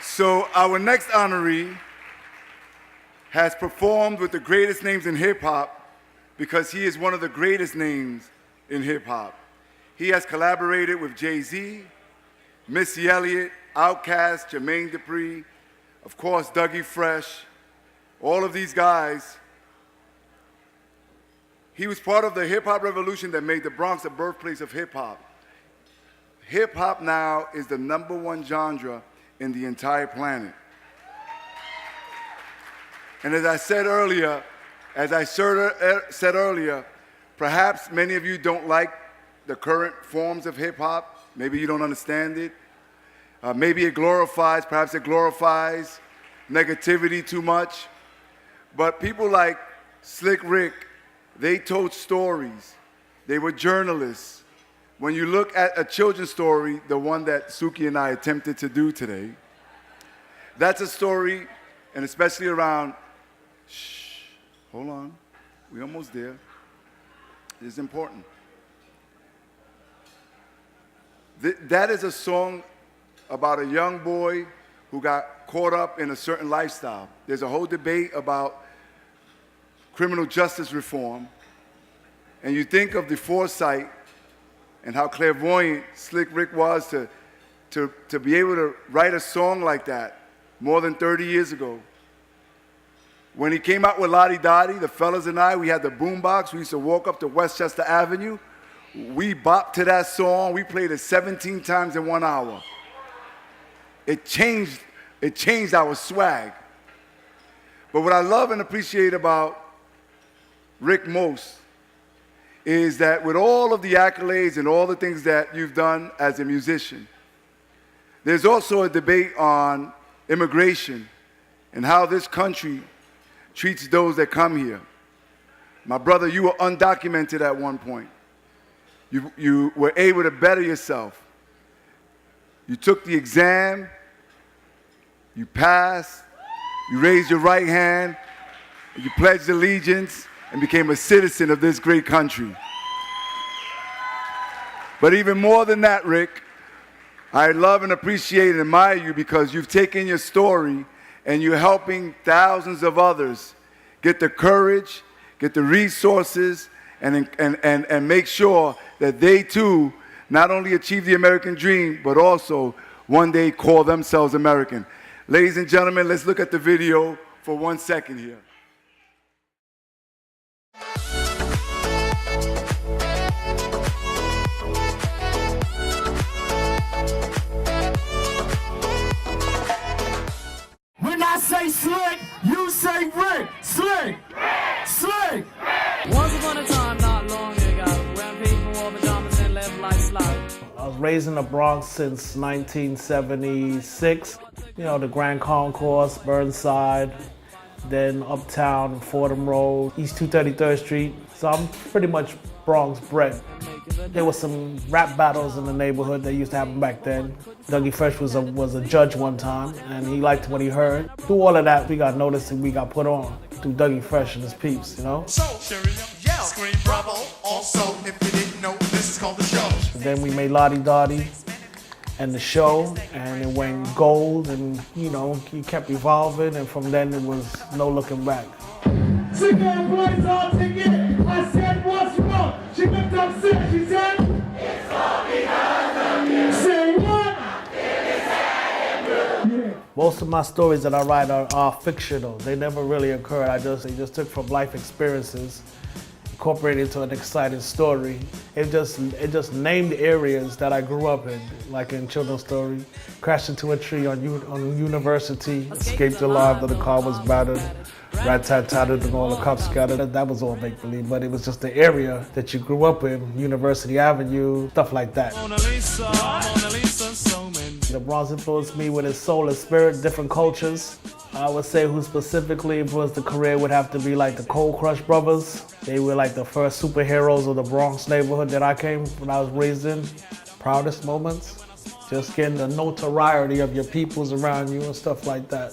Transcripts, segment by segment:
So our next honoree has performed with the greatest names in hip-hop because he is one of the greatest names in hip-hop. He has collaborated with Jay-Z, Missy Elliott, Outkast, Jermaine Dupri, of course, Dougie Fresh, all of these guys. He was part of the hip-hop revolution that made the Bronx the birthplace of hip-hop. Hip-hop now is the #1 genre in the entire planet. And as I said earlier, perhaps many of you don't like the current forms of hip-hop. Maybe you don't understand it. Maybe perhaps it glorifies negativity too much. But people like Slick Rick, they told stories. They were journalists. When you look at a children's story, the one that Suki and I attempted to do today, that's a story, and especially around, hold on, we're almost there. It's important. That is a song about a young boy who got caught up in a certain lifestyle. There's a whole debate about criminal justice reform, and you think of the foresight and how clairvoyant Slick Rick was to be able to write a song like that more than 30 years ago. When he came out with Lottie Dottie, the fellas and I, we had the boombox. We used to walk up to Westchester Avenue. We bopped to that song. We played it 17 times in 1 hour. It changed our swag. But what I love and appreciate about Rick most is that with all of the accolades and all the things that you've done as a musician, there's also a debate on immigration and how this country treats those that come here. My brother, you were undocumented at one point. You were able to better yourself. You took the exam, you passed, you raised your right hand, you pledged allegiance, and became a citizen of this great country. But even more than that, Rick, I love and appreciate and admire you because you've taken your story and you're helping thousands of others get the courage, get the resources, and make sure that they too not only achieve the American dream, but also one day call themselves American. Ladies and gentlemen, let's look at the video for 1 second here. When I say Slick, you say Rick. Slick, Slick. Once upon a time, not long ago, when people wore pajamas and lived life's life. I was raised in the Bronx since 1976. You know, the Grand Concourse, Burnside, then Uptown, Fordham Road, East 233rd Street. So I'm pretty much Bronx bred. There were some rap battles in the neighborhood that used to happen back then. Dougie Fresh was a judge one time, and he liked what he heard. Through all of that, we got noticed and we got put on through Dougie Fresh and his peeps, you know? So, yell, scream bravo. Also, if you didn't know, this is called the show. Then we made Lottie Dottie and the show, and it went gold, and you know, he kept evolving, and from then it was no looking back. She got boys all together. I said, what's wrong? She looked upset. She said, it's all because of you. Say what? Yeah. Most of my stories that I write are fictional. They never really occurred. They just took from life experiences, incorporated into an exciting story. It just named areas that I grew up in, like in Children's Story. Crashed into a tree on University, escaped alive, though the car was battered. Rat-tat-tatted and all the cops scattered. That was all make-believe, but it was just the area that you grew up in, University Avenue, stuff like that. The Bronx influenced me with its soul and spirit, different cultures. I would say who specifically influenced the career would have to be like the Cold Crush Brothers. They were like the first superheroes of the Bronx neighborhood that when I was raised in. Proudest moments, just getting the notoriety of your peoples around you and stuff like that.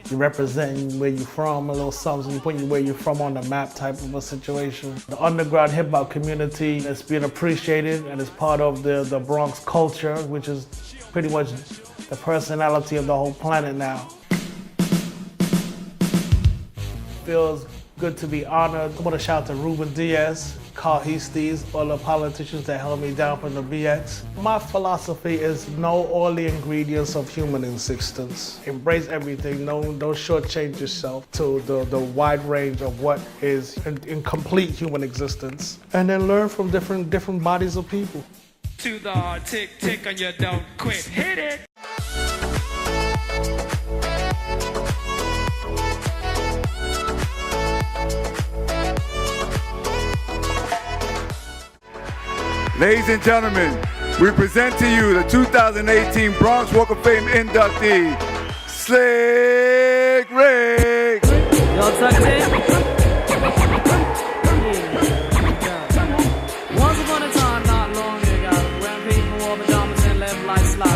You're representing where you're from, a little something, you putting where you're from on the map type of a situation. The underground hip hop community is being appreciated and is part of the Bronx culture, which is pretty much the personality of the whole planet now. Feels good to be honored. I want to shout out to Ruben Diaz, Carl Heasties, all the politicians that held me down from the BX. My philosophy is know all the ingredients of human existence. Embrace everything, don't shortchange yourself to the wide range of what is in complete human existence. And then learn from different bodies of people. To the tick tick and you don't quit. Hit it! Ladies and gentlemen, we present to you the 2018 Bronx Walk of Fame inductee, Slick Rick. Y'all tucked in? Once upon a time, not long ago, when people wore pajamas and lived life slow,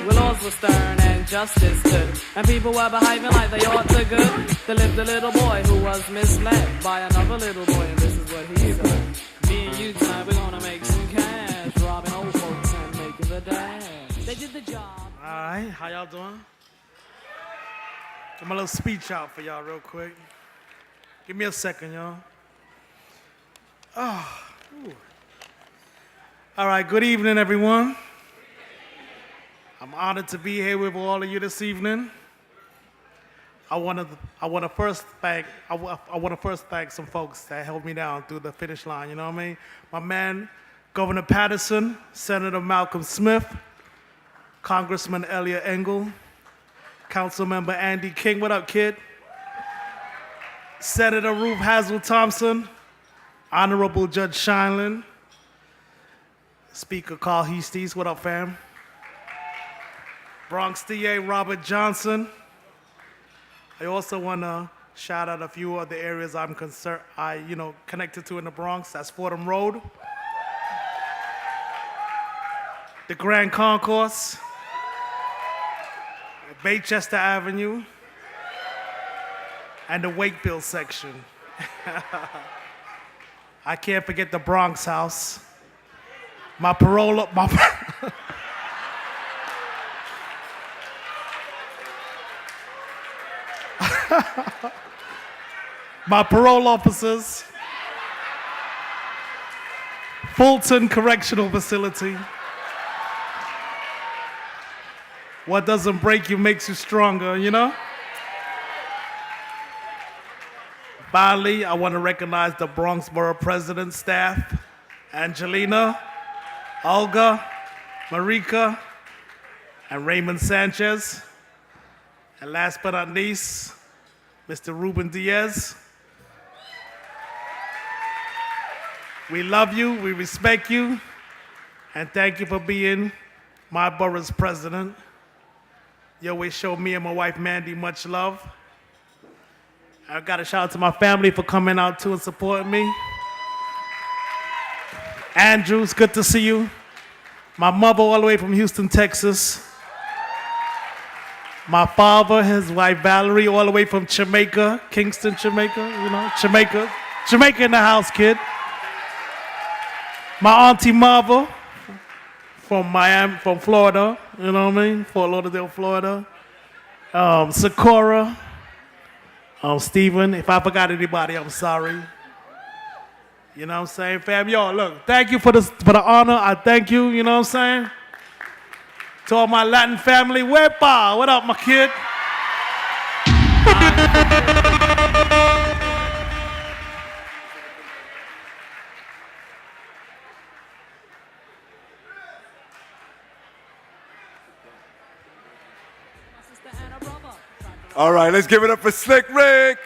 where laws were stern and justice stood, and people were behaving like they ought to good. There lived a little boy who was misled by another little boy, and this is what he said. Me and you tonight, we're gonna make some cash, robbing old folks and making the dash. They did the job. All right, how y'all doing? Get my little speech out for y'all real quick. Give me a second, y'all. Oh, ooh. All right, good evening, everyone. I'm honored to be here with all of you this evening. I want to first thank some folks that held me down through the finish line. You know what I mean? My man, Governor Patterson, Senator Malcolm Smith, Congressman Elliot Engel, Councilmember Andy King. What up, kid? Senator Ruth Hazel Thompson, Honorable Judge Shineland, Speaker Carl Heasties. What up, fam? Bronx DA Robert Johnson. I also want to shout out a few of the areas I'm connected to in the Bronx. That's Fordham Road, the Grand Concourse, Baychester Avenue, and the Wakefield section. I can't forget the Bronx House. My parole, my parole officers, Fulton Correctional Facility. What doesn't break you makes you stronger, you know? Finally, I want to recognize the Bronx Borough President staff, Angelina, Olga, Marika, and Raymond Sanchez. And last but not least, Mr. Ruben Diaz. We love you, we respect you, and thank you for being my borough's president. You always show me and my wife Mandy much love. I got a shout out to my family for coming out too and supporting me. Andrew, it's good to see you. My mother all the way from Houston, Texas. My father, his wife Valerie, all the way from Jamaica, Kingston, Jamaica, you know, Jamaica. Jamaica in the house, kid. My auntie Marva from Miami, from Florida, you know what I mean? Fort Lauderdale, Florida. Sakura, Stephen. If I forgot anybody, I'm sorry. You know what I'm saying? Fam, yo, look, thank you for the honor. I thank you, you know what I'm saying? To all my Latin family, Wepa, what up, my kid? All right, let's give it up for Slick Rick.